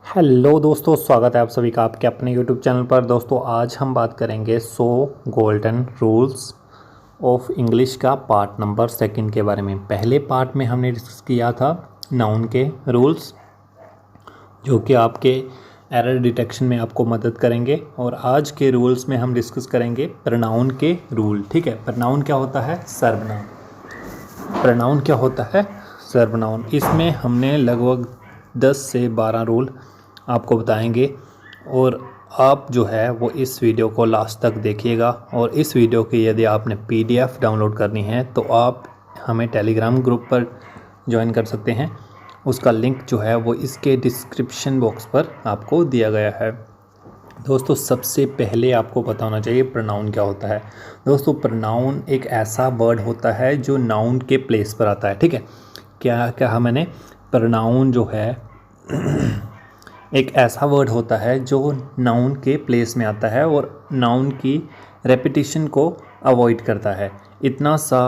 Hello दोस्तों, स्वागत है आप सभी का आपके अपने यूट्यूब चैनल पर। दोस्तों आज हम बात करेंगे 100 गोल्डन रूल्स ऑफ इंग्लिश का पार्ट नंबर 2 के बारे में। पहले पार्ट में हमने डिस्कस किया था नाउन के रूल्स, जो कि आपके एरर डिटेक्शन में आपको मदद करेंगे। और आज के रूल्स में हम डिस्कस करेंगे प्रोनाउन के रूल। ठीक है, प्रोनाउन क्या होता है? सर्वनाम। प्रोनाउन क्या होता है? सर्वनाम। इसमें हमने लगभग 10 से 12 रूल आपको बताएंगे और आप जो है वो इस वीडियो को लास्ट तक देखिएगा। और इस वीडियो की यदि आपने पीडीएफ डाउनलोड करनी है तो आप हमें टेलीग्राम ग्रुप पर ज्वाइन कर सकते हैं। उसका लिंक जो है वो इसके डिस्क्रिप्शन बॉक्स पर आपको दिया गया है। दोस्तों सबसे पहले आपको पता होना चाहिए प्रोनाउन क्या होता है। दोस्तों प्रोनाउन एक ऐसा वर्ड होता है जो नाउन के प्लेस पर आता है। ठीक है, क्या कहा मैंने? प्रोनाउन जो है एक ऐसा वर्ड होता है जो नाउन के प्लेस में आता है और नाउन की रेपिटेशन को अवॉइड करता है। इतना सा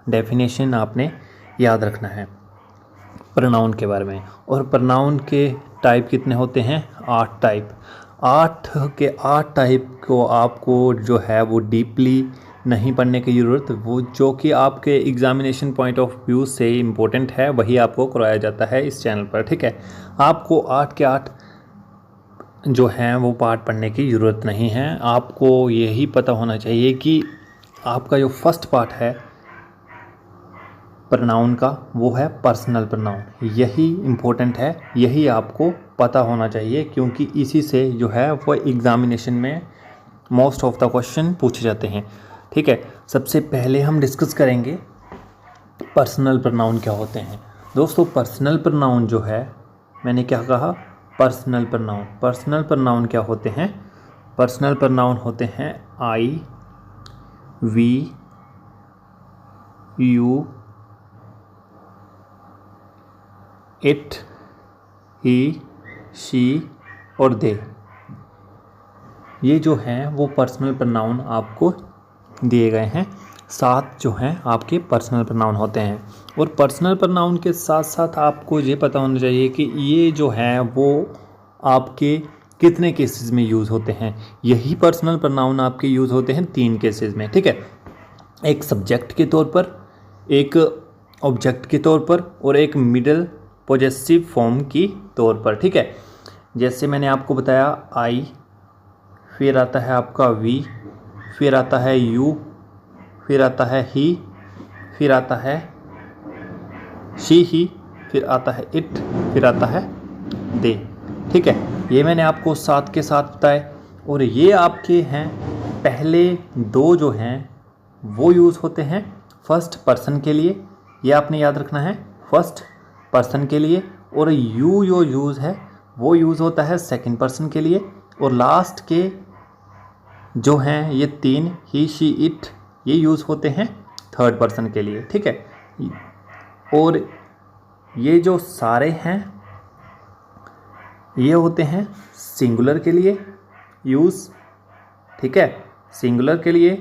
डेफिनेशन आपने याद रखना है प्रोनाउन के बारे में। और प्रोनाउन के टाइप कितने होते हैं? 8 टाइप। 8 के 8 टाइप को आपको जो है वो डीपली नहीं पढ़ने की ज़रूरत, वो जो कि आपके एग्जामिनेशन पॉइंट ऑफ व्यू से इम्पोर्टेंट है वही आपको कराया जाता है इस चैनल पर। ठीक है, आपको 8 के 8 जो हैं वो पार्ट पढ़ने की ज़रूरत नहीं है। आपको यही पता होना चाहिए कि आपका जो फर्स्ट पार्ट है प्रोनाउन का वो है पर्सनल प्रोनाउन। यही इम्पोर्टेंट है, यही आपको पता होना चाहिए, क्योंकि इसी से जो है वो एग्ज़ामिनेशन में मोस्ट ऑफ द क्वेश्चन पूछे जाते हैं। ठीक है, सबसे पहले हम डिस्कस करेंगे पर्सनल प्रोनाउन क्या होते हैं। दोस्तों पर्सनल प्रोनाउन जो है, मैंने क्या कहा? Personal pronoun. पर्सनल प्रोनाउन क्या होते हैं? पर्सनल प्रोनाउन होते हैं I, we, you, it, he, she और दे। ये जो हैं वो पर्सनल प्रोनाउन आपको दिए गए हैं। 7 जो हैं आपके पर्सनल प्रोनाउन होते हैं। और पर्सनल प्रोनाउन के साथ साथ आपको ये पता होना चाहिए कि ये जो हैं वो आपके कितने केसेस में यूज़ होते हैं। यही पर्सनल प्रोनाउन आपके यूज़ होते हैं 3 केसेस में। ठीक है, एक सब्जेक्ट के तौर पर, एक ऑब्जेक्ट के तौर पर और एक मिडल पोजेसिव फॉर्म की तौर पर। ठीक है, जैसे मैंने आपको बताया आई, फिर आता है आपका वी, फिर आता है यू, फिर आता है ही, फिर आता है शी ही, फिर आता है इट, फिर आता है दे। ठीक है, ये मैंने आपको 7 के 7 बताए। और ये आपके हैं पहले 2 जो हैं वो यूज़ होते हैं फर्स्ट पर्सन के लिए, ये आपने याद रखना है, फर्स्ट पर्सन के लिए। और यू जो यूज़ है वो यूज़ होता है सेकंड पर्सन के लिए। और लास्ट के जो हैं ये 3 ही, शी, इट, ये यूज़ होते हैं थर्ड पर्सन के लिए। ठीक है, और ये जो सारे हैं ये होते हैं सिंगुलर के लिए यूज़। ठीक है, सिंगुलर के लिए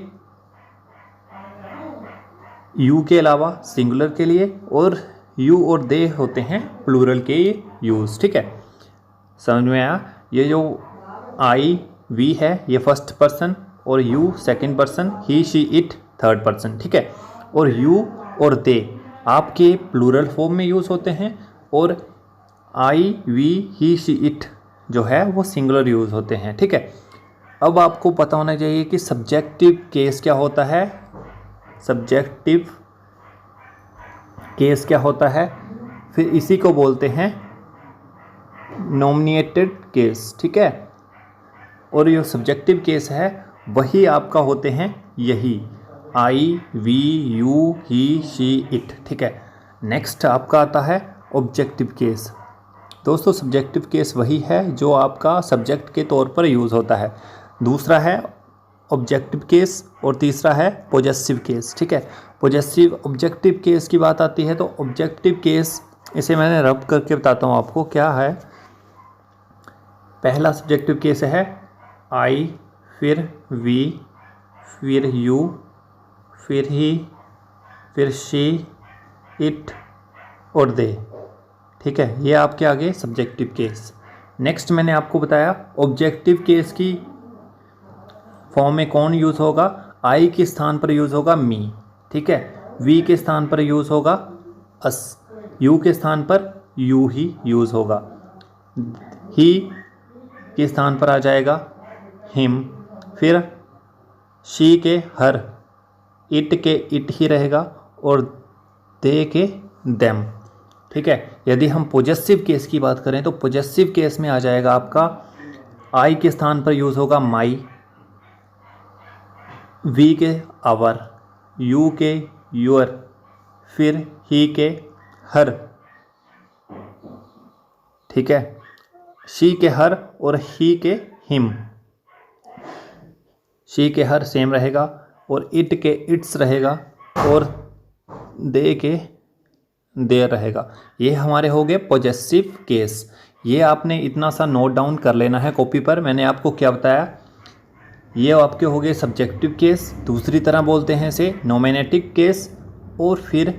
यू के अलावा सिंगुलर के लिए, और यू और दे होते हैं प्लूरल के यूज़। ठीक है, समझ में आया? ये जो आई, वी है ये फर्स्ट पर्सन, और you second person, he, she, it third person. ठीक है, और यू और दे आपके प्लूरल फॉर्म में यूज़ होते हैं, और आई, वी, ही, शी, इट जो है वो सिंगुलर यूज़ होते हैं। ठीक है, अब आपको पता होना चाहिए कि सब्जेक्टिव केस क्या होता है। सब्जेक्टिव केस क्या होता है? फिर इसी को बोलते हैं नॉमिनेटेड केस। ठीक है, और ये सब्जेक्टिव केस है वही आपका होते हैं यही I, we, you, he, she, it. ठीक है, नेक्स्ट आपका आता है ऑब्जेक्टिव केस। दोस्तों सब्जेक्टिव केस वही है जो आपका सब्जेक्ट के तौर पर यूज़ होता है। दूसरा है ऑब्जेक्टिव केस और तीसरा है पॉजेसिव केस। ठीक है, पॉजेसिव ऑब्जेक्टिव केस की बात आती है तो ऑब्जेक्टिव केस, इसे मैंने रब करके बताता हूँ आपको क्या है। पहला सब्जेक्टिव केस है आई, फिर वी, फिर यू, फिर ही, फिर शी, इट और दे। ठीक है, ये आपके आगे सब्जेक्टिव केस। नेक्स्ट मैंने आपको बताया ऑब्जेक्टिव केस की फॉर्म में कौन यूज़ होगा, आई के स्थान पर यूज़ होगा मी, ठीक है। वी के स्थान पर यूज़ होगा अस, यू के स्थान पर यू ही यूज़ होगा, ही के स्थान पर आ जाएगा हिम, फिर शी के हर, इट के इट ही रहेगा और दे के देम, ठीक है। यदि हम पोजेसिव केस की बात करें तो पोजेसिव केस में आ जाएगा आपका आई के स्थान पर यूज़ होगा माई, वी के आवर, यू के योर, फिर ही के हर, ठीक है। शी के हर और ही के हिम, शी के हर सेम रहेगा और इट के इट्स रहेगा और दे के देयर रहेगा। ये हमारे हो गए पॉजेसिव केस। ये आपने इतना सा नोट डाउन कर लेना है कॉपी पर। मैंने आपको क्या बताया, ये आपके हो गए सब्जेक्टिव केस, दूसरी तरह बोलते हैं इसे नॉमिनेटिव केस, और फिर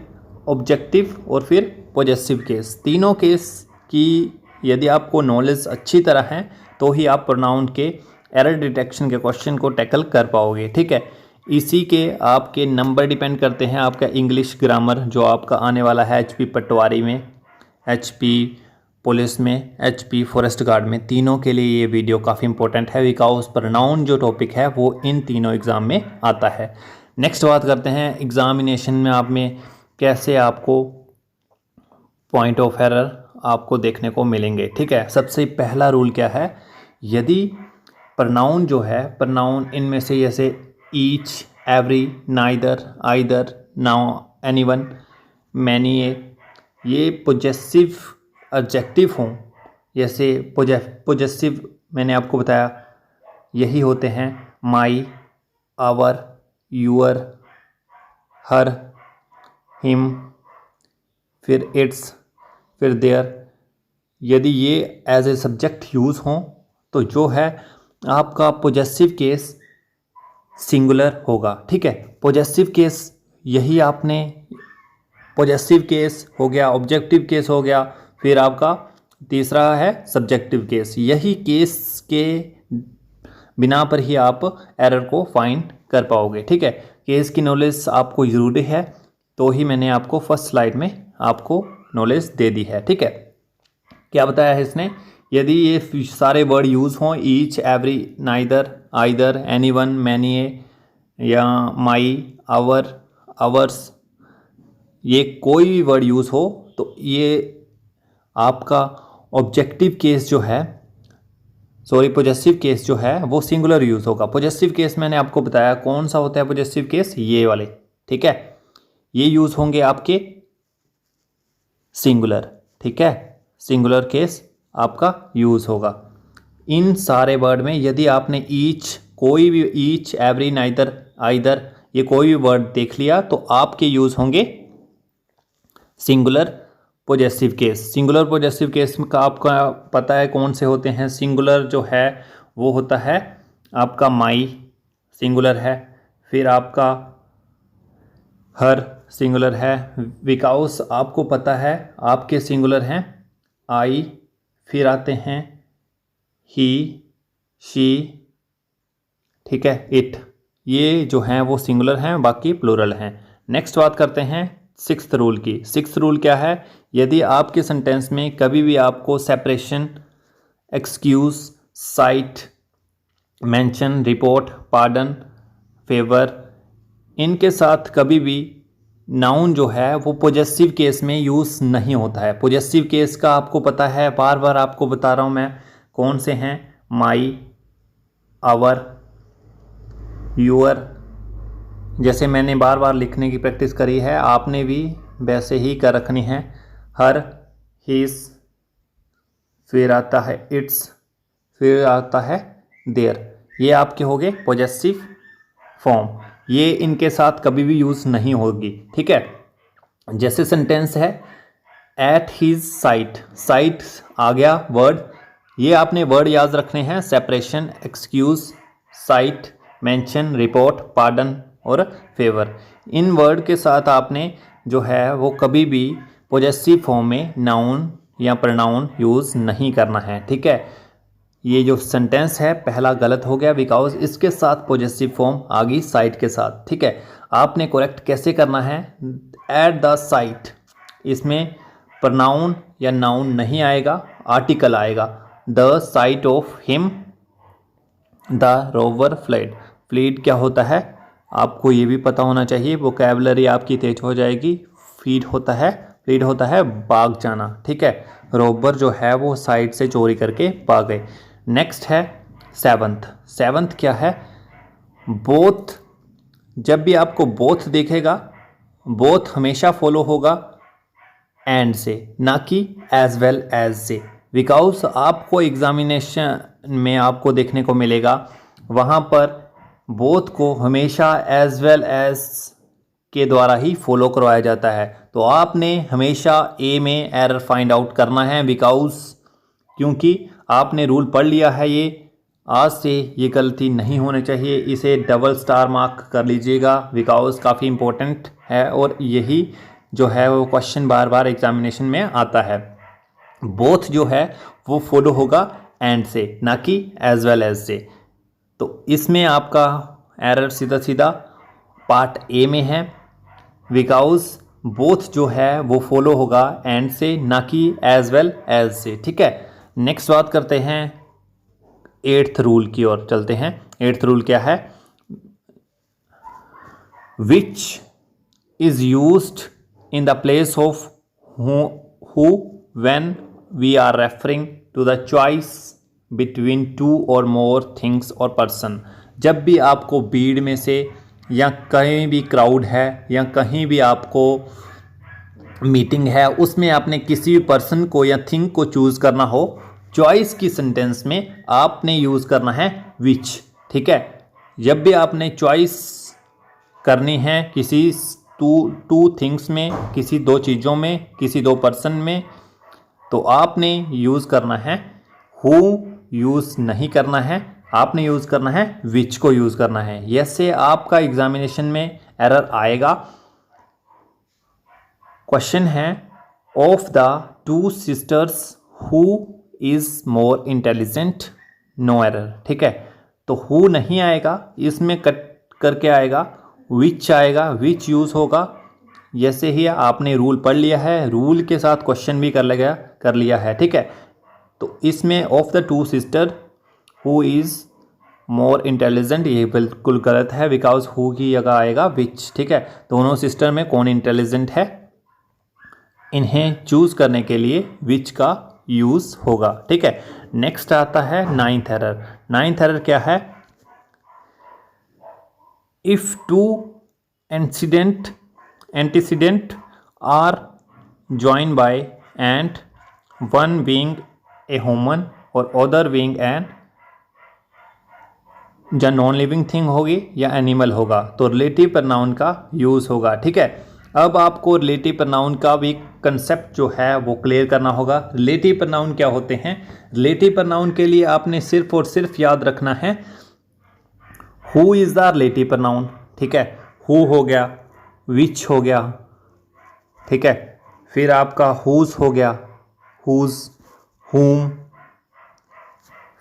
ऑब्जेक्टिव, और फिर पॉजेसिव केस। तीनों केस की यदि आपको नॉलेज अच्छी तरह है तो ही आप प्रोनाउन के एरर डिटेक्शन के क्वेश्चन को टैकल कर पाओगे, ठीक है। इसी के आपके नंबर डिपेंड करते हैं, आपका इंग्लिश ग्रामर जो आपका आने वाला है HP पटवारी में, HP पुलिस में, HP फॉरेस्ट गार्ड में, तीनों के लिए ये वीडियो काफ़ी इंपॉर्टेंट है बिकॉज प्रोनाउन जो टॉपिक है वो इन तीनों एग्ज़ाम में आता है। नेक्स्ट बात करते हैं एग्ज़ामिनेशन में आप में कैसे आपको पॉइंट ऑफ एरर आपको देखने को मिलेंगे, ठीक है। सबसे पहला रूल क्या है, यदि प्रोनाउन जो है, प्रोनाउन इनमें से जैसे each, every, neither, either, now, anyone, many, ये पोजेसिव एडजेक्टिव हों, जैसे पोजेसिव मैंने आपको बताया यही होते हैं माई, आवर, यूअर, हर, हिम, फिर इट्स, फिर देयर। यदि ये एज ए सब्जेक्ट यूज़ हों तो जो है आपका पोजेसिव केस सिंगुलर होगा, ठीक है। पोजेसिव केस यही आपने, पोजेसिव केस हो गया, ऑब्जेक्टिव केस हो गया, फिर आपका तीसरा है सब्जेक्टिव केस। यही केस के बिना पर ही आप एरर को फाइंड कर पाओगे, ठीक है। केस की नॉलेज आपको ज़रूरी है तो ही मैंने आपको फर्स्ट स्लाइड में आपको नॉलेज दे दी है, ठीक है। क्या बताया है इसने, यदि ये सारे वर्ड यूज़ हों each, every, neither, either, anyone, many या माई, आवर, आवर्स, ये कोई भी वर्ड यूज़ हो तो ये आपका ऑब्जेक्टिव केस जो है, सॉरी पॉजेसिव केस जो है वो सिंगुलर यूज़ होगा। पॉजेसिव केस मैंने आपको बताया कौन सा होता है पॉजेसिव केस, ये वाले, ठीक है। ये यूज़ होंगे आपके सिंगुलर, ठीक है। सिंगुलर केस आपका यूज़ होगा इन सारे वर्ड में। यदि आपने ईच, कोई भी ईच, एवरी, नाइदर, आइदर, ये कोई भी वर्ड देख लिया तो आपके यूज़ होंगे singular possessive case. Singular possessive case का आपका पता है कौन से होते हैं। सिंगुलर जो है वो होता है आपका माई, सिंगुलर है, फिर आपका हर सिंगुलर है, बिकॉज आपको पता है आपके सिंगुलर हैं आई, फिर आते हैं ही, शी, ठीक है, इट, ये जो हैं वो सिंगुलर हैं, बाकी प्लूरल हैं। नेक्स्ट बात करते हैं सिक्स्थ रूल की। सिक्स्थ रूल क्या है, यदि आपके सेंटेंस में कभी भी आपको separation, excuse, site, mention, report, pardon, favour, इनके साथ कभी भी नाउन जो है वो पॉजेसिव केस में यूज़ नहीं होता है। पॉजेसिव केस का आपको पता है, बार बार आपको बता रहा हूँ मैं कौन से हैं, माई, आवर, यूअर, जैसे मैंने बार बार लिखने की प्रैक्टिस करी है आपने भी वैसे ही कर रखनी है। हर, हिज, फिर आता है इट्स, फिर आता है देयर, ये आपके हो गए पॉजेसिव फॉर्म। ये इनके साथ कभी भी यूज़ नहीं होगी, ठीक है। जैसे सेंटेंस है एट हिज साइट, साइट आ गया वर्ड, ये आपने वर्ड याद रखने हैं, separation, excuse, site, mention, report, pardon और फेवर। इन वर्ड के साथ आपने जो है वो कभी भी पॉजेसिव फॉर्म में नाउन या प्रोनाउन यूज़ नहीं करना है। ठीक है, ये जो सेंटेंस है पहला गलत हो गया बिकॉज इसके साथ पॉजेसिव फॉर्म आ गई साइट के साथ। ठीक है, आपने करेक्ट कैसे करना है, एट द साइट, इसमें प्रोनाउन या नाउन नहीं आएगा, आर्टिकल आएगा। The site of him the rover fled. Fled क्या होता है आपको ये भी पता होना चाहिए, वोकैबुलरी आपकी तेज हो जाएगी। फ्लीड होता है भाग जाना। ठीक है, रोबर जो है वो साइड से चोरी करके भाग गए। नेक्स्ट है सेवंथ क्या है, बोथ। जब भी आपको बोथ देखेगा, बोथ हमेशा फॉलो होगा एंड से, ना कि एज वेल एज से। बिकॉज आपको एग्जामिनेशन में आपको देखने को मिलेगा वहाँ पर बोथ को हमेशा एज वेल एज के द्वारा ही फॉलो करवाया जाता है। तो आपने हमेशा ए में एरर फाइंड आउट करना है क्योंकि आपने रूल पढ़ लिया है। ये आज से ये गलती नहीं होनी चाहिए, इसे डबल स्टार मार्क कर लीजिएगा बिकॉज काफ़ी इम्पोर्टेंट है और यही जो है वो क्वेश्चन बार बार एग्जामिनेशन में आता है। बोथ जो है वो फॉलो होगा एंड से, ना कि एज वेल एज से। तो इसमें आपका एरर सीधा पार्ट ए में है बिकॉज बोथ जो है वो फॉलो होगा एंड से, ना कि एज वेल एज से। ठीक है, नेक्स्ट बात करते हैं 8th रूल की ओर चलते हैं। 8th रूल क्या है, which is used in the place of who when we are referring to the choice between 2 और मोर थिंग्स और पर्सन। जब भी आपको भीड़ में से या कहीं भी क्राउड है या कहीं भी आपको मीटिंग है उसमें आपने किसी भी पर्सन को या थिंग को चूज़ करना हो, चॉइस की सेंटेंस में आपने यूज़ करना है विच। ठीक है, जब भी आपने चॉइस करनी है किसी टू थिंग्स में, किसी 2 चीज़ों में, किसी 2 पर्सन में, तो आपने यूज़ करना है हु, यूज़ नहीं करना है, आपने यूज़ करना है विच को यूज़ करना है। ऐसे आपका एग्जामिनेशन में एरर आएगा। क्वेश्चन है of the 2 sisters who is more intelligent, no error. ठीक है, तो हु नहीं आएगा, इसमें कट करके आएगा विच आएगा, विच यूज़ होगा। जैसे ही आपने रूल पढ़ लिया है, रूल के साथ क्वेश्चन भी कर लिया है। ठीक है, तो इसमें of the 2 sister who is more intelligent ये बिल्कुल गलत है बिकॉज हु की जगह आएगा विच। ठीक है, दोनों सिस्टर में कौन इंटेलिजेंट है, इन्हें चूज़ करने के लिए विच का यूज़ होगा। ठीक है, नेक्स्ट आता है 9th एरर। 9th एरर क्या है, if 2 antecedent are joined by and one being a human और other being an या नॉन लिविंग थिंग होगी या एनिमल होगा, तो रिलेटिव प्रोनाउन का यूज़ होगा। ठीक है, अब आपको रिलेटिव प्रोनाउन का भी कंसेप्ट जो है वो क्लियर करना होगा। रिलेटिव प्रोनाउन क्या होते हैं, रिलेटिव प्रोनाउन के लिए आपने सिर्फ और सिर्फ याद रखना है who is the relative pronoun. ठीक है, हु हो गया, विच हो गया, ठीक है, फिर आपका हुज हो गया, हुज, हुम,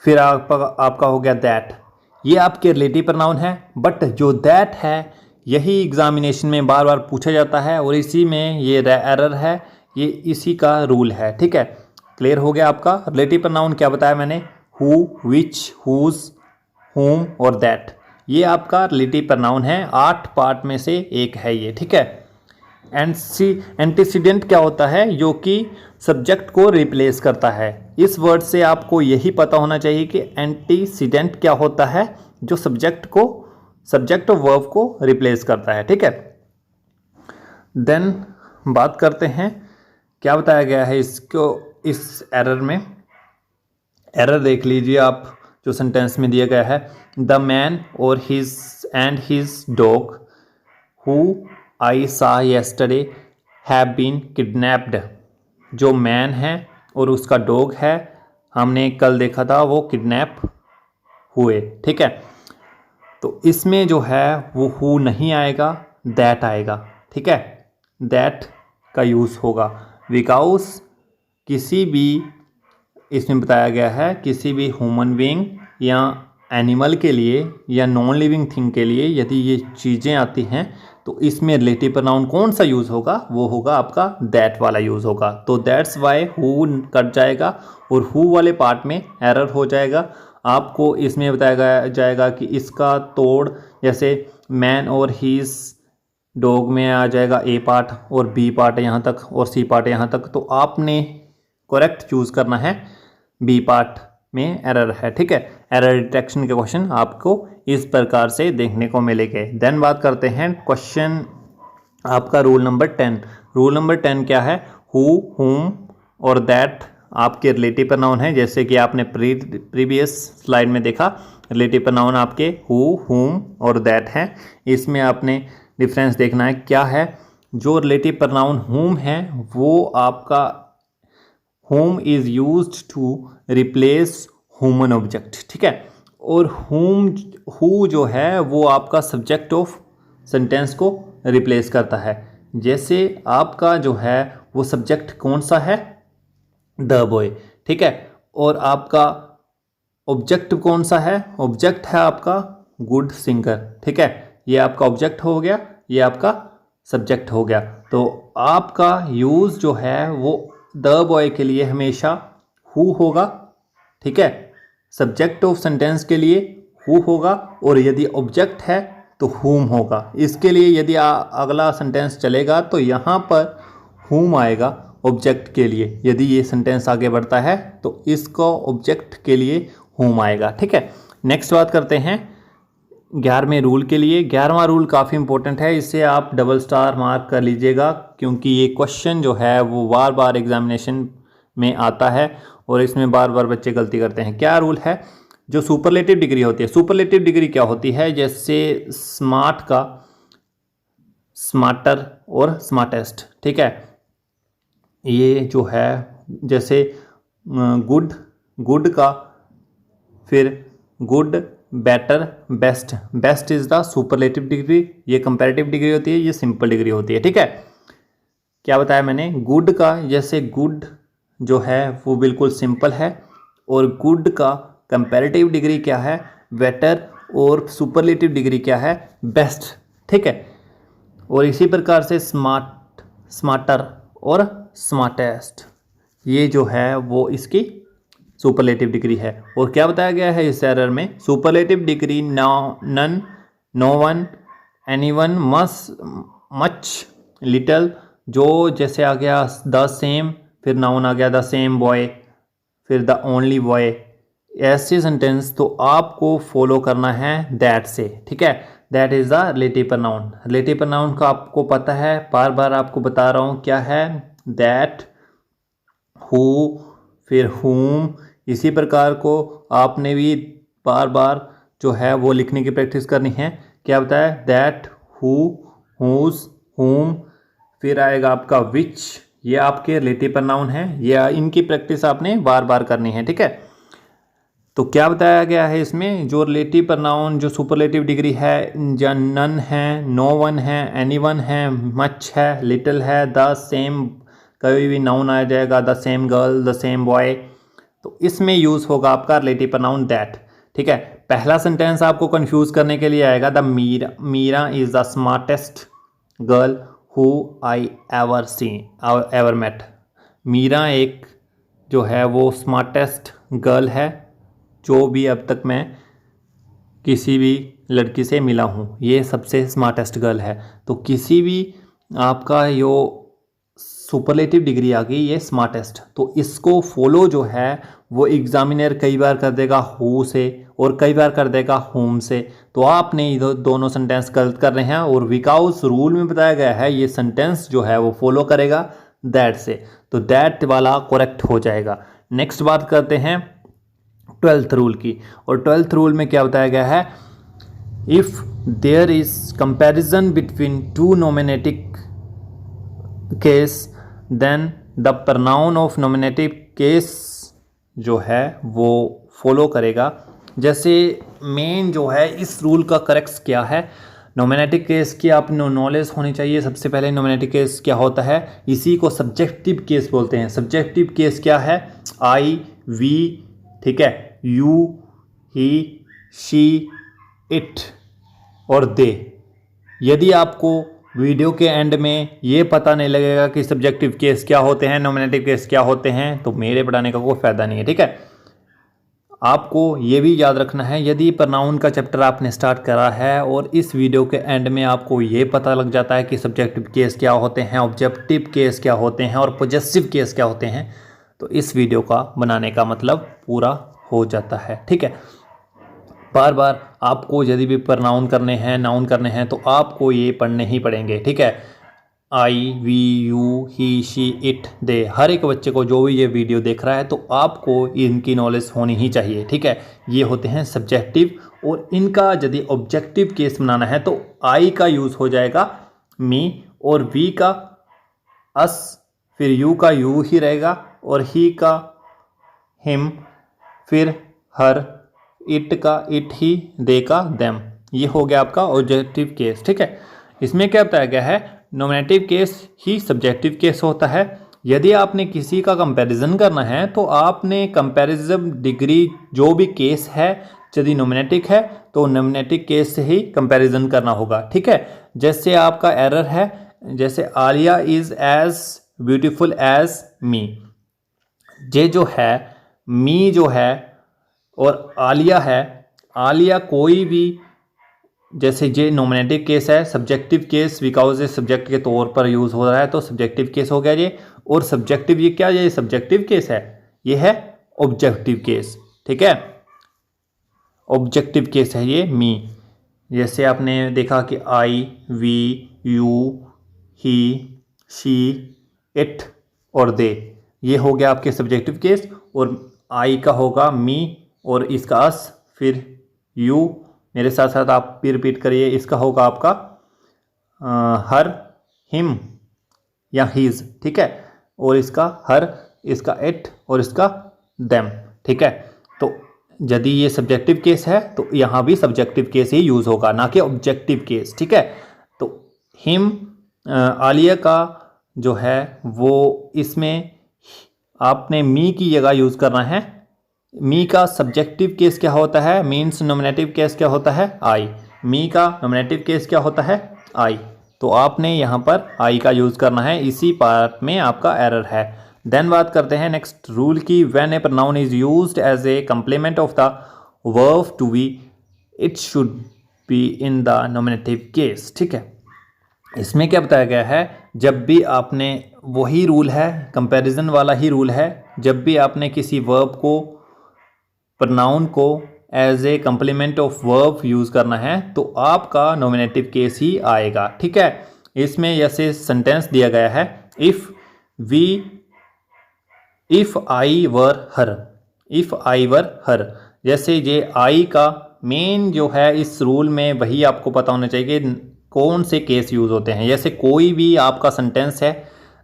फिर आपका हो गया दैट। ये आपके रिलेटिव प्रोनाउन है, बट जो दैट है यही एग्जामिनेशन में बार बार पूछा जाता है और इसी में ये एरर है, ये इसी का रूल है। ठीक है, क्लियर हो गया आपका। रिलेटिव प्रोनाउन क्या बताया मैंने, हु, विच, हुज, हुम और दैट, ये आपका रिलेटिव प्रोनाउन है। 8 पार्ट में से एक है ये। ठीक है, एंटीसीडेंट क्या होता है, जो कि सब्जेक्ट को रिप्लेस करता है। इस वर्ड से आपको यही पता होना चाहिए कि एंटीसीडेंट क्या होता है, जो सब्जेक्ट और वर्ब को रिप्लेस करता है। ठीक है, देन बात करते हैं क्या बताया गया है इसको, इस एरर में। एरर देख लीजिए आप, जो सेंटेंस में दिया गया है, द मैन और हिज डॉग हु आई सा येस्टरडे हैव बीन किडनैप्ड। जो मैन है और उसका डॉग है, हमने कल देखा था, वो किडनैप हुए। ठीक है, तो इसमें जो है वो हु नहीं आएगा, दैट आएगा। ठीक है, दैट का यूज़ होगा बिकॉज किसी भी, इसमें बताया गया है किसी भी ह्यूमन बीइंग या एनिमल के लिए या नॉन लिविंग थिंग के लिए यदि ये चीज़ें आती हैं तो इसमें रिलेटिव प्रोनाउन कौन सा यूज़ होगा, वो होगा आपका दैट वाला यूज़ होगा। तो दैट्स वाई हु कट जाएगा और हु वाले पार्ट में एरर हो जाएगा। आपको इसमें बताया जाएगा कि इसका तोड़, जैसे मैन और हीज डॉग में आ जाएगा ए पार्ट और बी पार्ट यहाँ तक और सी पार्ट यहाँ तक, तो आपने करेक्ट चूज़ करना है बी पार्ट में एरर है, ठीक है। एरर डिटेक्शन के क्वेश्चन आपको इस प्रकार से देखने को मिलेंगे। देन बात करते हैं क्वेश्चन आपका रूल नंबर 10। रूल नंबर 10 क्या है, हु, हुम और दैट आपके रिलेटिव प्रोनाउन है। जैसे कि आपने प्रीवियस स्लाइड में देखा, रिलेटिव प्रोनाउन आपके हु, हुम और दैट हैं। इसमें आपने डिफरेंस देखना है क्या है। जो रिलेटिव प्रोनाउन हुम है वो आपका whom is used to replace human object, ठीक है। और who जो है वो आपका सब्जेक्ट ऑफ सेंटेंस को रिप्लेस करता है। जैसे आपका जो है वो सब्जेक्ट कौन सा है, द बॉय, ठीक है। और आपका ऑब्जेक्ट कौन सा है, ऑब्जेक्ट है आपका गुड सिंगर, ठीक है। ये आपका ऑब्जेक्ट हो गया, ये आपका सब्जेक्ट हो गया। तो आपका यूज़ जो है वो द बॉय के लिए हमेशा हु होगा, ठीक है। सब्जेक्ट ऑफ सेंटेंस के लिए हु होगा और यदि ऑब्जेक्ट है तो हुम होगा। इसके लिए यदि अगला सेंटेंस चलेगा तो यहाँ पर हुम आएगा ऑब्जेक्ट के लिए। यदि ये सेंटेंस आगे बढ़ता है तो इसको ऑब्जेक्ट के लिए हुम आएगा, ठीक है। नेक्स्ट बात करते हैं 11वें रूल के लिए। 11वां रूल काफ़ी इंपॉर्टेंट है, इसे आप डबल स्टार मार्क कर लीजिएगा क्योंकि ये क्वेश्चन जो है वो बार बार एग्जामिनेशन में आता है और इसमें बार बार बच्चे गलती करते हैं। क्या रूल है, जो सुपरलेटिव डिग्री होती है, सुपरलेटिव डिग्री क्या होती है, जैसे स्मार्ट का स्मार्टर और स्मार्टेस्ट, ठीक है। ये जो है जैसे गुड का फिर good, better, best. Best is the superlative degree, ये कंपैरेटिव डिग्री होती है, ये सिंपल डिग्री होती है, ठीक है। क्या बताया मैंने, गुड का जैसे गुड जो है वो बिल्कुल सिंपल है और गुड का कंपैरेटिव डिग्री क्या है, बेटर, और सुपरलेटिव डिग्री क्या है, बेस्ट, ठीक है। और इसी प्रकार से स्मार्ट, स्मार्टर और स्मार्टेस्ट, ये जो है वो इसकी सुपरलेटिव डिग्री है। और क्या बताया गया है इस एरर में, superlative degree none, no one, anyone, much, little, जो जैसे आ गया द सेम, फिर नाउन आ गया द सेम बॉय, फिर द ओनली बॉय, ऐसे सेंटेंस तो आपको फॉलो करना है दैट से, ठीक है। That is the relative pronoun. Relative pronoun का आपको पता है, बार बार आपको बता रहा हूँ क्या है, दैट, हु, फिर हुम। इसी प्रकार को आपने भी बार बार जो है वो लिखने की प्रैक्टिस करनी है। क्या बताया, दैट, हु, हुज, हुम, फिर आएगा आपका विच, ये आपके रिलेटिव प्रोनाउन है, ये इनकी प्रैक्टिस आपने बार बार करनी है, ठीक है। तो क्या बताया गया है इसमें, जो रिलेटिव प्रोनाउन जो सुपरलेटिव डिग्री है, या नन है, नो वन है, एनी वन है, मच है, लिटिल है, द सेम, कभी भी नाउन आ जाएगा, the same girl, the same boy, तो इसमें यूज़ होगा आपका रिलेटिव प्रोनाउन दैट, ठीक है। पहला सेंटेंस आपको कंफ्यूज करने के लिए आएगा, the Meera is the smartest girl who I ever met. Meera एक जो है वो स्मार्टेस्ट गर्ल है जो भी अब तक मैं किसी भी लड़की से मिला हूँ, ये सबसे स्मार्टेस्ट गर्ल है। तो किसी भी आपका यो सुपरलेटिव डिग्री आ गई, ये स्मार्टेस्ट, तो इसको फॉलो जो है वो एग्जामिनर कई बार कर देगा हु से और कई बार कर देगा हुम से। तो आपने दोनों सेंटेंस गलत कर रहे हैं और विकाउस रूल में बताया गया है ये सेंटेंस जो है वो फॉलो करेगा दैट से, तो दैट वाला करेक्ट हो जाएगा। नेक्स्ट बात करते हैं 12th रूल की, और 12th रूल में क्या बताया गया है, if there is comparison between two nominative case then the pronoun of nominative case जो है वो फॉलो करेगा। जैसे मेन जो है इस रूल का करेक्ट क्या है, नॉमिनेटिव केस की आपको नॉलेज होनी चाहिए। सबसे पहले नॉमिनेटिव केस क्या होता है, इसी को सब्जेक्टिव केस बोलते हैं। सब्जेक्टिव केस क्या है, आई, वी, ठीक है, यू, ही, शी, इट और दे। यदि आपको वीडियो के एंड में ये पता नहीं लगेगा कि सब्जेक्टिव केस क्या होते हैं, नॉमिनेटिव केस क्या होते हैं, तो मेरे पढ़ाने का कोई फ़ायदा नहीं है। ठीक है, आपको ये भी याद रखना है, यदि प्रोनाउन का चैप्टर आपने स्टार्ट करा है और इस वीडियो के एंड में आपको ये पता लग जाता है कि सब्जेक्टिव केस क्या होते हैं, ऑब्जेक्टिव केस क्या होते हैं और पॉजेसिव केस क्या होते हैं, तो इस वीडियो का बनाने का मतलब पूरा हो जाता है। ठीक है, बार बार आपको यदि भी प्रोनाउन करने हैं, नाउन करने हैं, तो आपको ये पढ़ने ही पड़ेंगे। ठीक है, I, we, you, he, she, it, they. हर एक बच्चे को जो भी ये वीडियो देख रहा है तो आपको इनकी नॉलेज होनी ही चाहिए। ठीक है, ये होते हैं सब्जेक्टिव। और इनका यदि ऑब्जेक्टिव केस बनाना है तो आई का यूज़ हो जाएगा मी, और वी का अस, फिर यू का यू ही रहेगा, और ही का हिम, फिर हर, इट का इट ही, दे का देम। ये हो गया आपका ऑब्जेक्टिव केस। ठीक है, इसमें क्या बताया गया है, नॉमिनेटिव केस ही सब्जेक्टिव केस होता है। यदि आपने किसी का कंपैरिजन करना है तो आपने कंपैरिजन डिग्री जो भी केस है, यदि नॉमिनेटिव है तो नॉमिनेटिव केस से ही कंपैरिजन करना होगा। ठीक है, जैसे आपका एरर है, जैसे Alia is as beautiful as me. ये जो है मी जो है और आलिया है, आलिया कोई भी, जैसे ये नॉमिनेटिव केस है, सब्जेक्टिव केस बिकॉज ये सब्जेक्ट के तौर पर यूज़ हो रहा है तो सब्जेक्टिव केस हो गया ये। और सब्जेक्टिव ये क्या, ये सब्जेक्टिव केस है, ये है ऑब्जेक्टिव केस। ठीक है, ऑब्जेक्टिव केस है ये मी। जैसे आपने देखा कि I, we, you, he, she, it और दे, ये हो गया आपके सब्जेक्टिव केस। और आई का होगा मी और इसका अस, फिर यू, मेरे साथ साथ आप भी रिपीट करिए, इसका होगा आपका हर, हिम या हीज। ठीक है, और इसका हर, इसका इट और इसका देम। ठीक है, तो यदि ये सब्जेक्टिव केस है तो यहाँ भी सब्जेक्टिव केस ही यूज़ होगा, ना कि ऑब्जेक्टिव केस। ठीक है, तो हिम, आलिया का जो है वो, इसमें आपने मी की जगह यूज़ करना है। मी का सब्जेक्टिव केस क्या होता है, मीन्स नॉमिनेटिव केस क्या होता है, आई। मी का नॉमिनेटिव केस क्या होता है, आई। तो आपने यहाँ पर आई का यूज़ करना है, इसी पार्ट में आपका एरर है। देन बात करते हैं नेक्स्ट रूल की, when a pronoun is used as a complement of the verb to be, it should be in the nominative case. ठीक है, इसमें क्या बताया गया है, जब भी आपने, वही रूल है, कंपैरिजन वाला ही रूल है, जब भी आपने किसी वर्ब को, प्रोनाउन को as a complement of verb use करना है तो आपका नॉमिनेटिव केस ही आएगा। ठीक है, इसमें जैसे सेंटेंस दिया गया है, if I were her, if I वर हर। जैसे ये आई का मेन जो है इस रूल में, वही आपको पता होना चाहिए कि कौन से केस यूज़ होते हैं। जैसे कोई भी आपका सेंटेंस है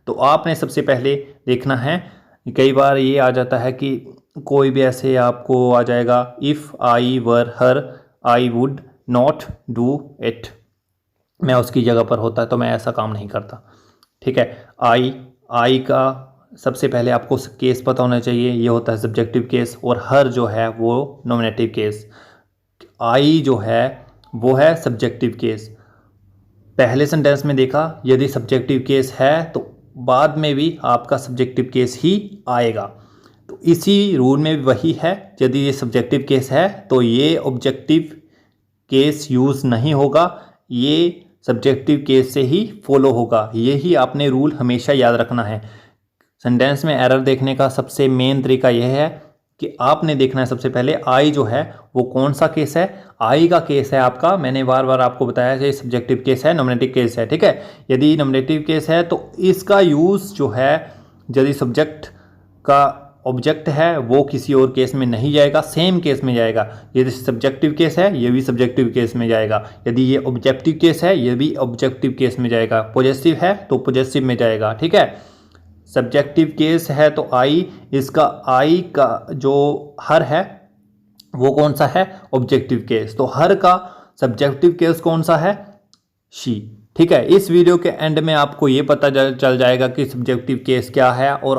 तो आपने सबसे पहले देखना है, कई बार ये आ जाता है कि कोई भी ऐसे आपको आ जाएगा, if I were her I would not do it, मैं उसकी जगह पर होता तो मैं ऐसा काम नहीं करता। ठीक है, आई का सबसे पहले आपको केस पता होना चाहिए, ये होता है सब्जेक्टिव केस, और हर जो है वो नॉमिनेटिव केस। आई जो है वो है सब्जेक्टिव केस। पहले सेंटेंस में देखा, यदि सब्जेक्टिव केस है तो बाद में भी आपका सब्जेक्टिव केस ही आएगा। तो इसी रूल में भी वही है, यदि ये सब्जेक्टिव केस है तो ये ऑब्जेक्टिव केस यूज़ नहीं होगा, ये सब्जेक्टिव केस से ही फॉलो होगा। यही आपने रूल हमेशा याद रखना है। सेंटेंस में एरर देखने का सबसे मेन तरीका यह है कि आपने देखना है सबसे पहले आई जो है वो कौन सा केस है। आई का केस है आपका, मैंने बार बार आपको बताया कि सब्जेक्टिव केस है, नॉमिनेटिव केस है। ठीक है, यदि नॉमिनेटिव केस है तो इसका यूज़ जो है, यदि सब्जेक्ट का ऑब्जेक्ट है वो किसी और केस में नहीं जाएगा, सेम केस में जाएगा। यदि सब्जेक्टिव केस है ये भी सब्जेक्टिव केस में जाएगा, यदि ये ऑब्जेक्टिव केस है ये भी ऑब्जेक्टिव केस में जाएगा, पॉजेसिव है तो पॉजेसिव में जाएगा। ठीक है, सब्जेक्टिव केस है तो आई, इसका आई का जो हर है वो कौन सा है, ऑब्जेक्टिव केस। तो हर का सब्जेक्टिव केस कौन सा है, शी। ठीक है, इस वीडियो के एंड में आपको ये पता चल जाएगा कि सब्जेक्टिव केस क्या है और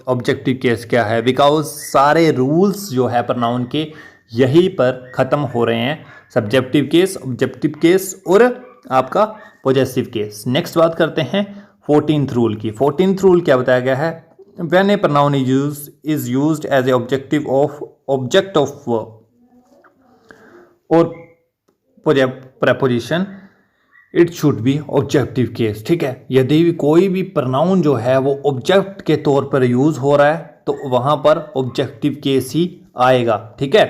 ऑब्जेक्टिव केस क्या है, बिकॉज सारे रूल्स जो है प्रोनाउन के यहीं पर ख़त्म हो रहे हैं, सब्जेक्टिव केस, ऑब्जेक्टिव केस और आपका पॉजेसिव केस। नेक्स्ट बात करते हैं 14th रूल की। 14th रूल क्या बताया गया है, when a pronoun is used as a object of or preposition it should be objective case. ठीक है, यदि भी कोई भी प्रोनाउन जो है वो ऑब्जेक्ट के तौर पर यूज हो रहा है तो वहां पर ऑब्जेक्टिव केस ही आएगा। ठीक है,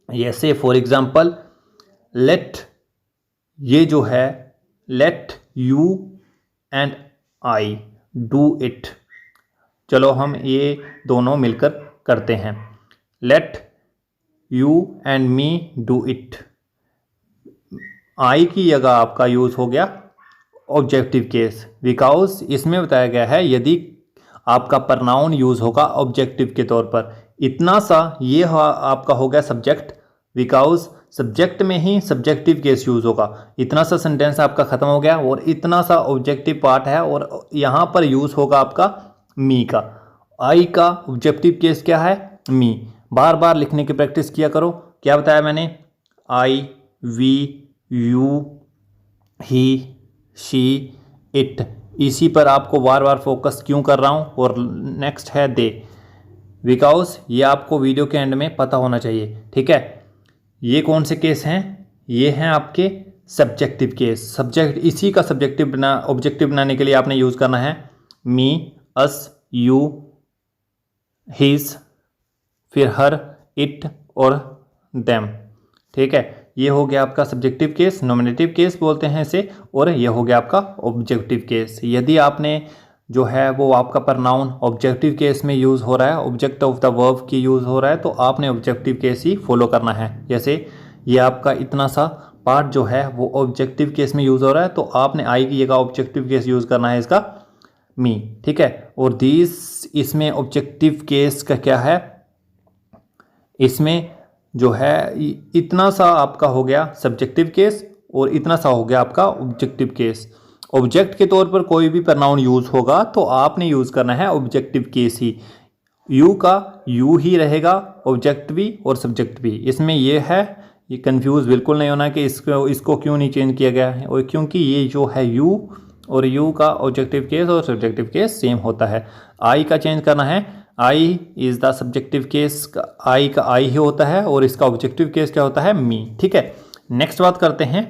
जैसे फॉर एग्जांपल लेट, ये जो है let you and I do it. चलो हम ये दोनों मिलकर करते हैं, let you and me do it. I की जगह आपका यूज हो गया ऑब्जेक्टिव केस, बिकॉज इसमें बताया गया है यदि आपका प्रोनाउन यूज होगा ऑब्जेक्टिव के तौर पर, इतना सा ये आपका हो गया सब्जेक्ट, बिकॉज सब्जेक्ट में ही सब्जेक्टिव केस यूज होगा। इतना सा सेंटेंस आपका खत्म हो गया और इतना सा ऑब्जेक्टिव पार्ट है और यहाँ पर यूज होगा आपका मी का। आई का ऑब्जेक्टिव केस क्या है, मी। बार बार लिखने की प्रैक्टिस किया करो। क्या बताया मैंने, I, we, you, he, she, it. इसी पर आपको बार बार फोकस क्यों कर रहा हूँ। और नेक्स्ट है दे, बिकॉज ये आपको वीडियो के एंड में पता होना चाहिए। ठीक है, ये कौन से केस हैं, ये हैं आपके सब्जेक्टिव केस। सब्जेक्ट, इसी का सब्जेक्टिव ऑब्जेक्टिव बनाने के लिए आपने यूज़ करना है मी, अस, यू, हिज, फिर हर, इट और देम। ठीक है, ये हो गया आपका सब्जेक्टिव केस, नॉमिनेटिव केस बोलते हैं इसे, और ये हो गया आपका ऑब्जेक्टिव केस। यदि आपने जो है वो आपका प्रोनाउन ऑब्जेक्टिव केस में यूज़ हो रहा है, ऑब्जेक्ट ऑफ द वर्ब की यूज़ हो रहा है, तो आपने ऑब्जेक्टिव केस ही फॉलो करना है। जैसे ये आपका इतना सा पार्ट जो है वो ऑब्जेक्टिव केस में यूज़ हो रहा है, तो आपने आई की जगह ऑब्जेक्टिव केस यूज़ करना है इसका मी। ठीक है, और दिस, इसमें ऑब्जेक्टिव केस का क्या है, इसमें जो है इतना सा आपका हो गया सब्जेक्टिव केस और इतना सा हो गया आपका ऑब्जेक्टिव केस। ऑब्जेक्ट के तौर पर कोई भी प्रोनाउन यूज होगा तो आपने यूज करना है ऑब्जेक्टिव केस ही। यू का यू ही रहेगा, ऑब्जेक्ट भी और सब्जेक्ट भी। इसमें यह है, ये कंफ्यूज बिल्कुल नहीं होना कि इसको क्यों नहीं चेंज किया गया है, और क्योंकि ये जो है यू और यू का ऑब्जेक्टिव केस और सब्जेक्टिव केस सेम होता है। आई का चेंज करना है, I is the subjective case, आई का आई ही होता है और इसका ऑब्जेक्टिव केस क्या होता है, मी। ठीक है, नेक्स्ट बात करते हैं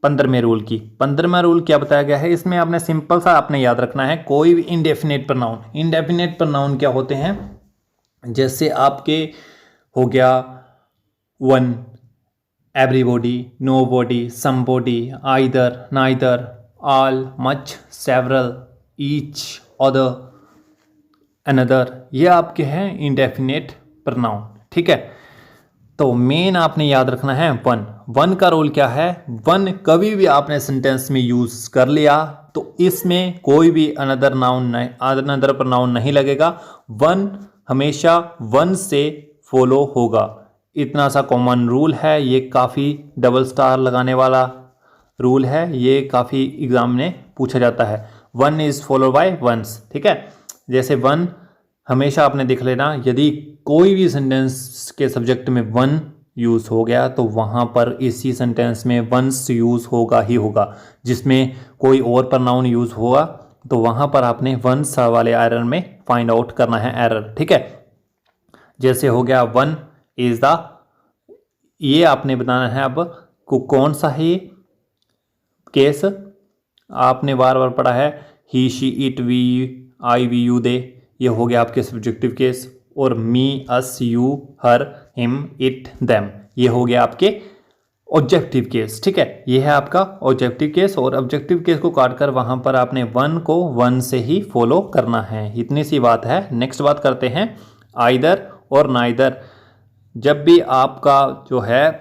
15वें रूल की। 15वां रूल क्या बताया गया है, इसमें आपने सिंपल सा आपने याद रखना है, कोई भी इनडेफिनेट प्रोनाउन, इनडेफिनेट प्रोनाउन क्या होते हैं, जैसे आपके हो गया one, everybody, nobody, somebody, either, neither, all, much, several, each, other, another, ये आपके हैं इंडेफिनेट प्रोनाउन। ठीक है, तो मेन आपने याद रखना है वन। वन का रोल क्या है, वन कभी भी आपने सेंटेंस में यूज कर लिया तो इसमें कोई भी अनदर नाउन नहीं, अनदर प्रोनाउन नहीं लगेगा। वन हमेशा वन से फॉलो होगा। इतना सा कॉमन रूल है, ये काफ़ी डबल स्टार लगाने वाला रूल है, ये काफ़ी एग्जाम में पूछा जाता है। One is follow by one's. ठीक है, जैसे वन हमेशा आपने देख लेना, यदि कोई भी सेंटेंस के सब्जेक्ट में वन यूज़ हो गया तो वहाँ पर इसी सेंटेंस में वंस यूज़ होगा ही होगा। जिसमें कोई और प्रोनाउन यूज़ हुआ तो वहाँ पर आपने वंस वाले एरर में फाइंड आउट करना है एरर। ठीक है, जैसे हो गया वन इज द, ये आपने बताना है अब कौन सा है केस, आपने बार बार पढ़ा है he, she, it, we, I, we, you, they, ये हो गया आपके सब्जेक्टिव केस। और me, us, you, her, him, it, them, ये हो गया आपके ऑब्जेक्टिव केस। ठीक है, ये है आपका ऑब्जेक्टिव केस, और ऑब्जेक्टिव केस को काट कर वहां पर आपने वन को वन से ही फॉलो करना है। इतनी सी बात है। नेक्स्ट बात करते हैं आइदर और नाइदर। जब भी आपका जो है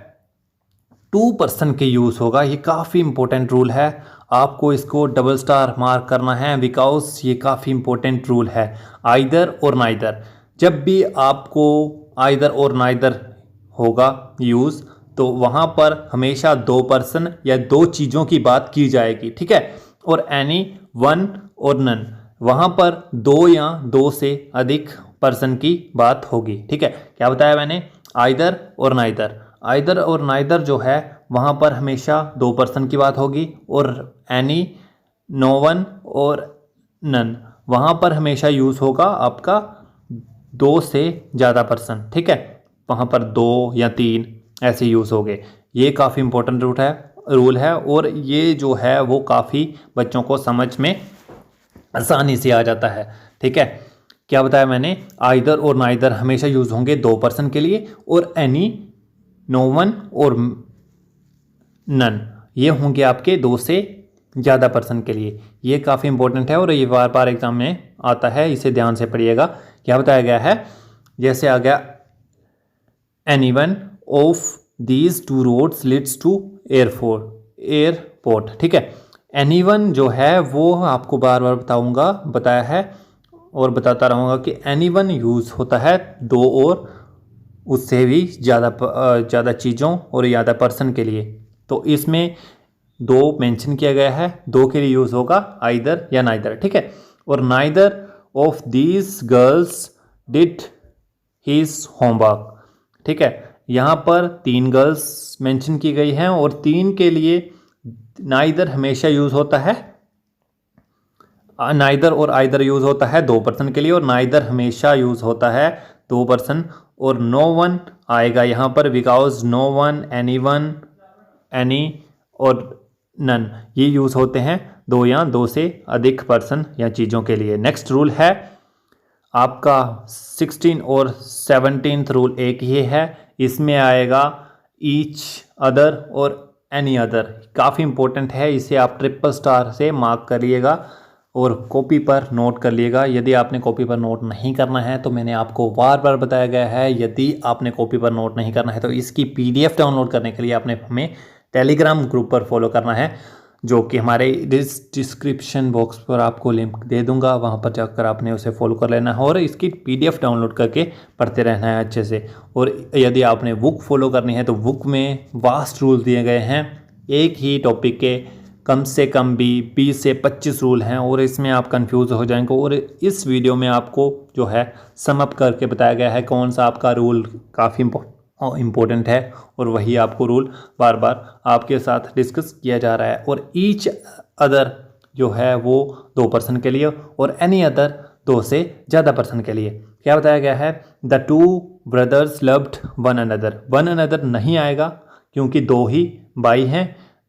टू पर्सन के यूज़ होगा, ये काफ़ी इंपॉर्टेंट रूल है, आपको इसको डबल स्टार मार्क करना है, बिकॉज ये काफ़ी इंपॉर्टेंट रूल है। आइदर और नाइदर, जब भी आपको आइदर और नाइदर होगा यूज़ तो वहाँ पर हमेशा दो पर्सन या दो चीज़ों की बात की जाएगी, ठीक है। और एनी, वन और नन, वहाँ पर दो या दो से अधिक पर्सन की बात होगी, ठीक है। क्या बताया मैंने, आइदर और नाइदर। आइदर और नाइदर जो है वहाँ पर हमेशा दो पर्सन की बात होगी, और एनी, नो वन और नन, वहाँ पर हमेशा यूज़ होगा आपका दो से ज़्यादा पर्सन, ठीक है। वहाँ पर दो या तीन ऐसे यूज़ हो गए। ये काफ़ी इंपॉर्टेंट रूल है और ये जो है वो काफ़ी बच्चों को समझ में आसानी से आ जाता है, ठीक है। क्या बताया मैंने, आइदर और नाइदर हमेशा यूज़ होंगे दो पर्सन के लिए, और एनी, नो वन और नन ये होंगे आपके दो से ज़्यादा पर्सन के लिए। ये काफ़ी इंपॉर्टेंट है और ये बार बार एग्जाम में आता है, इसे ध्यान से पढ़िएगा। क्या बताया गया है, जैसे आ गया anyone of these two roads leads to airport, ठीक है। एनीवन जो है वो आपको बार बार बताया है और बताता रहूँगा कि एनीवन यूज़ होता है दो और उससे भी ज़्यादा चीज़ों और ज़्यादा पर्सन के लिए। तो इसमें दो मेंशन किया गया है, दो के लिए यूज़ होगा आइदर या नाइदर, ठीक है। और neither of these girls did his homework, ठीक है। यहाँ पर तीन गर्ल्स मेंशन की गई हैं और तीन के लिए नाइदर हमेशा यूज़ होता है, नाइदर और आइदर यूज़ होता है दो पर्सन के लिए, और नाइदर हमेशा यूज़ होता है दो पर्सन। और नो वन आएगा यहाँ पर, because no one, any one, any और नन ये यूज़ होते हैं दो या दो से अधिक पर्सन या चीज़ों के लिए। नेक्स्ट रूल है आपका 16 और 17 रूल एक ही है, इसमें आएगा ईच अदर और एनी अदर। काफ़ी इंपॉर्टेंट है, इसे आप ट्रिपल स्टार से मार्क करिएगा और कॉपी पर नोट कर लिएगा। यदि आपने कॉपी पर नोट नहीं करना है तो मैंने आपको बार बार बताया गया है, यदि आपने कॉपी पर नोट नहीं करना है तो इसकी PDF डाउनलोड करने के लिए आपने हमें टेलीग्राम ग्रुप पर फॉलो करना है, जो कि हमारे डिस्क्रिप्शन बॉक्स पर आपको लिंक दे दूंगा, वहां पर जाकर आपने उसे फॉलो कर लेना है और इसकी PDF डाउनलोड करके पढ़ते रहना है अच्छे से। और यदि आपने बुक फॉलो करनी है तो बुक में वास्ट रूल दिए गए हैं, एक ही टॉपिक के कम से कम भी 20 से 25 रूल हैं और इसमें आप कंफ्यूज हो जाएंगे। और इस वीडियो में आपको जो है समअप करके बताया गया है कौन सा आपका रूल काफ़ी इम्पोर्टेंट है और वही आपको रूल बार बार आपके साथ डिस्कस किया जा रहा है। और ईच अदर जो है वो दो पर्सन के लिए और एनी अदर दो से ज़्यादा पर्सन के लिए। क्या बताया गया है, the two brothers loved one another. One another नहीं आएगा क्योंकि दो ही भाई हैं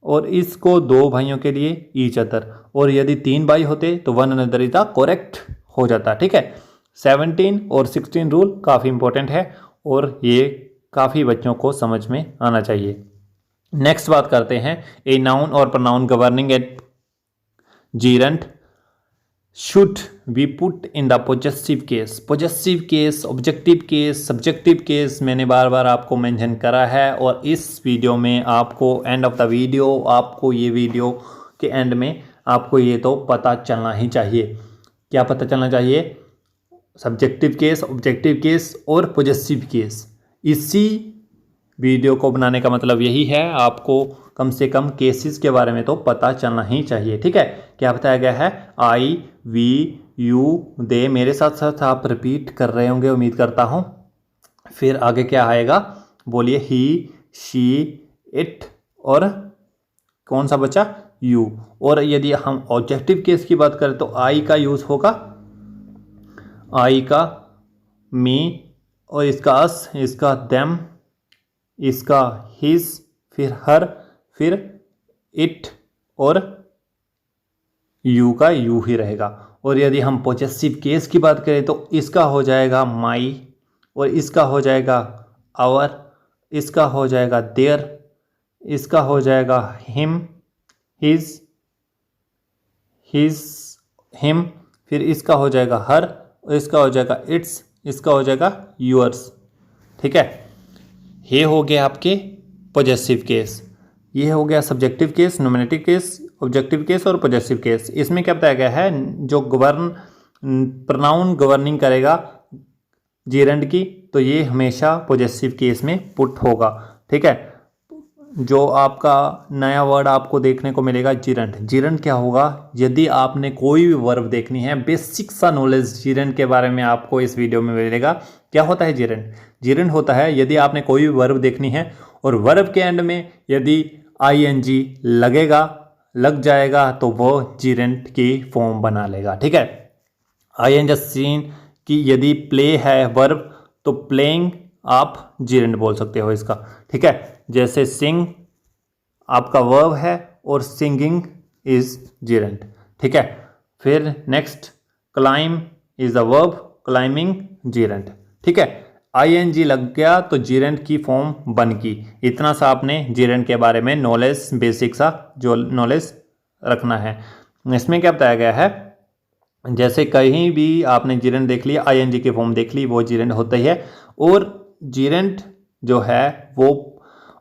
और इसको दो भाइयों के लिए ईच अदर, और यदि तीन भाई होते तो one another is the correct हो जाता, ठीक है। 17 और 16 रूल काफ़ी इंपॉर्टेंट है और ये काफ़ी बच्चों को समझ में आना चाहिए। नेक्स्ट बात करते हैं, a noun or pronoun governing at gerund should be put in the possessive case. Possessive case, objective case, subjective case मैंने बार बार आपको मेंशन करा है और इस वीडियो में आपको एंड ऑफ द वीडियो, आपको ये वीडियो के एंड में आपको ये तो पता चलना ही चाहिए। क्या पता चलना चाहिए, सब्जेक्टिव केस, ऑब्जेक्टिव केस और पॉजेसिव केस। इसी वीडियो को बनाने का मतलब यही है, आपको कम से कम केसेस के बारे में तो पता चलना ही चाहिए, ठीक है। क्या बताया गया है, आई, वी, यू, दे, मेरे साथ साथ आप रिपीट कर रहे होंगे उम्मीद करता हूँ। फिर आगे क्या आएगा, बोलिए, ही, शी, इट और कौन सा बचा, यू। और यदि हम ऑब्जेक्टिव केस की बात करें तो आई का यूज़ होगा, आई का मी और इसका अस, इसका देम, इसका हिज, फिर हर, फिर इट और यू का यू ही रहेगा। और यदि हम पॉजेसिव केस की बात करें तो इसका हो जाएगा माई और इसका हो जाएगा आवर, इसका हो जाएगा देयर, इसका हो जाएगा हिम, हिज, हिम, फिर इसका हो जाएगा हर, इसका हो जाएगा इट्स, इसका हो जाएगा यूअर्स, ठीक है। ये हो गया आपके पॉजेसिव केस। ये हो गया subjective case, nominative case, objective case और पॉजेसिव केस। इसमें क्या बताया गया है, जो प्रोनाउन गवर्निंग करेगा जेरेंड की तो ये हमेशा पॉजेसिव केस में पुट होगा, ठीक है। जो आपका नया वर्ड आपको देखने को मिलेगा जिरंट। जिरंट क्या होगा, यदि आपने कोई भी वर्ब देखनी है, बेसिक सा नॉलेज जिरंट के बारे में आपको इस वीडियो में मिलेगा। क्या होता है जिरंट? जिरंट होता है यदि आपने कोई भी वर्ब देखनी है और वर्ब के एंड में यदि आईएनजी लगेगा, लग जाएगा, तो वो जिरंट की फॉर्म बना लेगा। ठीक है, आई एन जस्ट सीन कि यदि प्ले है वर्ब तो प्लेइंग आप जिरंट बोल सकते हो इसका। ठीक है, जैसे सिंग आपका वर्ब है और सिंगिंग इज जिरंट। ठीक है, फिर next climb is a verb, climbing gerund. ठीक है, आईएनजी लग गया तो जिरंट की फॉर्म बन गई। इतना सा आपने जिरंट के बारे में नॉलेज, बेसिक सा जो नॉलेज रखना है। इसमें क्या बताया गया है, जैसे कहीं भी आपने जिरंट देख लिया, आईएनजी की फॉर्म देख ली, वो जिरंट होता ही है। और जिरंट जो है वो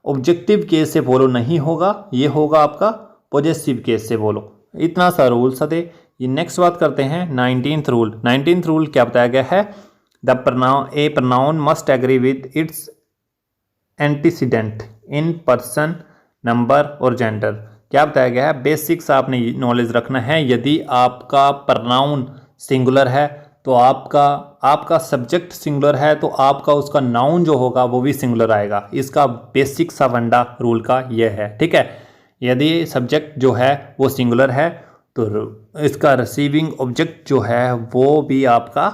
ऑब्जेक्टिव केस से फॉलो नहीं होगा, ये होगा आपका पॉजेसिव केस से फॉलो। इतना सा रूल सा दे। ये नेक्स्ट बात करते हैं 19th रूल। 19th रूल क्या बताया गया है, the pronoun must agree with its antecedent in person, number और जेंडर। क्या बताया गया है, बेसिक्स आपने नॉलेज रखना है। यदि आपका प्रनाउन सिंगुलर है तो आपका सब्जेक्ट सिंगुलर है तो आपका उसका नाउन जो होगा वो भी सिंगुलर आएगा। इसका बेसिक सा फंडा रूल का ये है। ठीक है, यदि सब्जेक्ट जो है वो सिंगुलर है तो इसका रिसीविंग ऑब्जेक्ट जो है वो भी आपका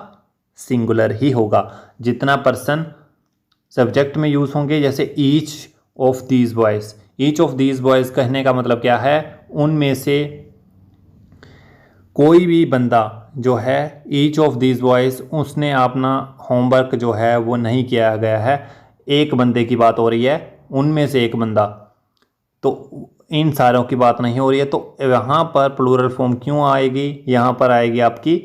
सिंगुलर ही होगा। जितना पर्सन सब्जेक्ट में यूज़ होंगे, जैसे each of these boys, each of these boys कहने का मतलब क्या है, उनमें से कोई भी बंदा जो है, ईच ऑफ दीज बॉयज़, उसने अपना होमवर्क जो है वो नहीं किया गया है। एक बंदे की बात हो रही है, उनमें से एक बंदा, तो इन सारों की बात नहीं हो रही है। तो यहाँ पर प्लूरल फॉर्म क्यों आएगी, यहाँ पर आएगी आपकी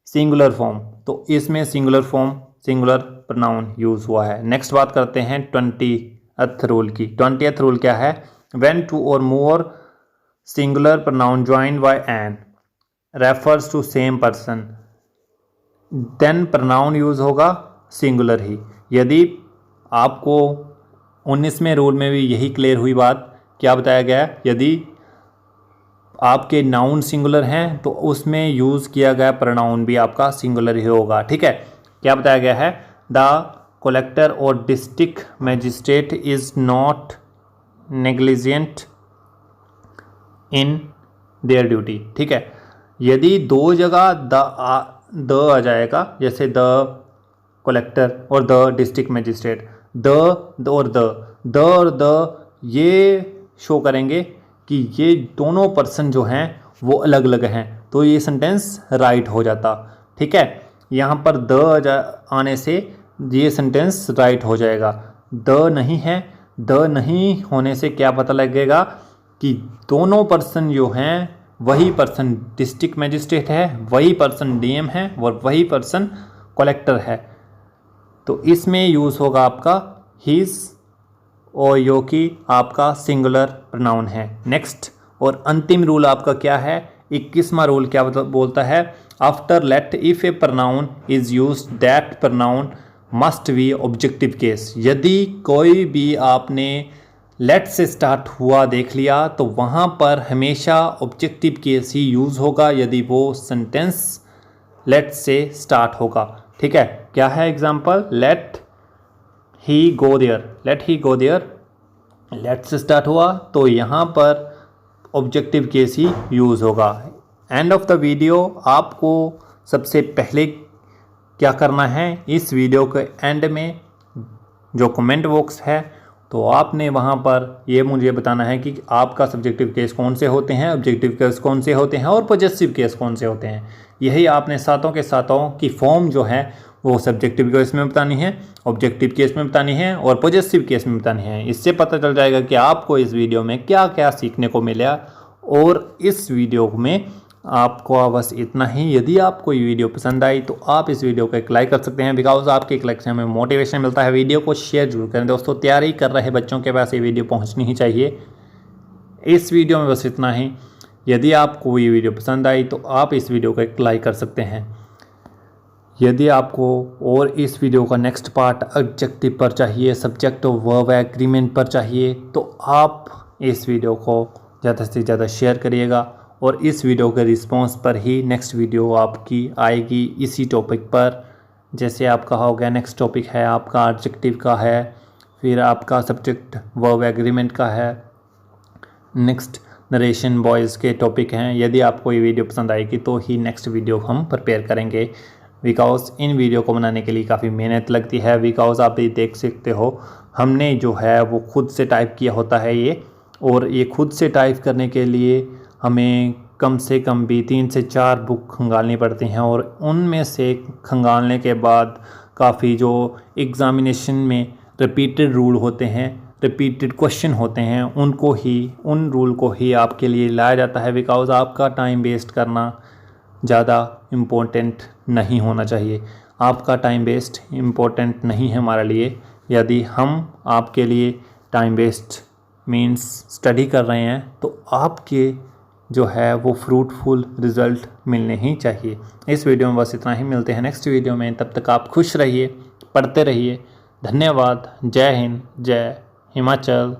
सिंगुलर फॉर्म। तो इसमें singular form, singular pronoun use हुआ है। नेक्स्ट बात करते हैं 20th रूल की। 20th रूल क्या है, when two or more singular pronoun joined by and refers to same person, then pronoun use होगा सिंगुलर ही। यदि आपको 19वें रूल में भी यही क्लियर हुई बात, क्या बताया गया है, यदि आपके नाउन सिंगुलर हैं तो उसमें यूज़ किया गया प्रोनाउन भी आपका सिंगुलर ही होगा। ठीक है, क्या बताया गया है, द कलेक्टर और district magistrate is not negligent in their duty. ठीक है, यदि दो जगह द आ जाएगा, जैसे द कलेक्टर और द डिस्ट्रिक्ट मैजिस्ट्रेट, द और द ये शो करेंगे कि ये दोनों पर्सन जो हैं वो अलग अलग हैं, तो ये सेंटेंस राइट हो जाता। ठीक है, यहाँ पर आने से ये सेंटेंस राइट हो जाएगा। द नहीं है, द नहीं होने से क्या पता लगेगा कि दोनों पर्सन जो हैं, वही पर्सन डिस्ट्रिक्ट मैजिस्ट्रेट है, वही पर्सन डीएम है और वही पर्सन कलेक्टर है। तो इसमें यूज़ होगा आपका हिज, और यो कि आपका सिंगुलर प्रोनाउन है। नेक्स्ट और अंतिम रूल आपका क्या है, 21वां रूल क्या बोलता है, after let if a pronoun is use that pronoun must be objective case. यदि कोई भी आपने लेट से स्टार्ट हुआ देख लिया तो वहाँ पर हमेशा ऑब्जेक्टिव केस ही यूज़ होगा, यदि वो सेंटेंस लेट से स्टार्ट होगा। ठीक है, क्या है example, let he go there, let he go there, let से स्टार्ट हुआ तो यहाँ पर ऑब्जेक्टिव केस ही यूज़ होगा। एंड ऑफ द वीडियो, आपको सबसे पहले क्या करना है, इस वीडियो के एंड में जो कमेंट बॉक्स है तो आपने वहाँ पर ये मुझे बताना है कि आपका सब्जेक्टिव केस कौन से होते हैं, ऑब्जेक्टिव केस कौन से होते हैं और पॉजेसिव केस कौन से होते हैं। यही आपने सातों के सातों की फॉर्म जो है वो सब्जेक्टिव केस में बतानी है, ऑब्जेक्टिव केस में बतानी है और पॉजेसिव केस में बतानी है। इससे पता चल जाएगा कि आपको इस वीडियो में क्या क्या सीखने को मिला। और इस वीडियो में आपको बस इतना ही। यदि आपको ये वीडियो पसंद आई तो आप इस वीडियो को एक लाइक कर सकते हैं, बिकॉज आपके एक लाइक से हमें मोटिवेशन मिलता है। वीडियो को शेयर जरूर करें दोस्तों, तैयारी कर रहे बच्चों के पास ये वीडियो पहुंचनी ही चाहिए। इस वीडियो में बस इतना ही। यदि आपको ये वीडियो पसंद आई तो आप इस वीडियो को एक लाइक कर सकते हैं। यदि आपको और इस वीडियो का नेक्स्ट पार्ट एडजेक्टिव पर चाहिए, सब्जेक्ट और वर्ब एग्रीमेंट पर चाहिए, तो आप इस वीडियो को ज़्यादा से ज़्यादा शेयर करिएगा और इस वीडियो के रिस्पॉन्स पर ही नेक्स्ट वीडियो आपकी आएगी इसी टॉपिक पर। जैसे आपका हो गया नेक्स्ट टॉपिक है आपका एडजेक्टिव का है, फिर आपका सब्जेक्ट वर्ब एग्रीमेंट का है, नेक्स्ट नरेशन बॉयज़ के टॉपिक हैं। यदि आपको ये वीडियो पसंद आएगी तो ही नेक्स्ट वीडियो हम प्रिपेयर करेंगे, बिकॉज इन वीडियो को बनाने के लिए काफ़ी मेहनत लगती है। बिकॉज आप ये देख सकते हो हमने जो है वो खुद से टाइप किया होता है ये, और ये खुद से टाइप करने के लिए हमें कम से कम भी 3 से 4 बुक खंगालनी पड़ती हैं, और उनमें से खंगालने के बाद काफ़ी जो एग्ज़ामिनेशन में रिपीटेड रूल होते हैं, रिपीटेड क्वेश्चन होते हैं, उन रूल को ही आपके लिए लाया जाता है। बिकॉज आपका टाइम वेस्ट करना ज़्यादा इम्पोर्टेंट नहीं होना चाहिए। आपका टाइम वेस्ट इम्पोर्टेंट नहीं है हमारे लिए। यदि हम आपके लिए टाइम वेस्ट मीन्स स्टडी कर रहे हैं तो आपके जो है वो फ्रूटफुल रिज़ल्ट मिलने ही चाहिए। इस वीडियो में बस इतना ही, मिलते हैं नेक्स्ट वीडियो में। तब तक आप खुश रहिए, पढ़ते रहिए। धन्यवाद। जय हिंद, जय हिमाचल।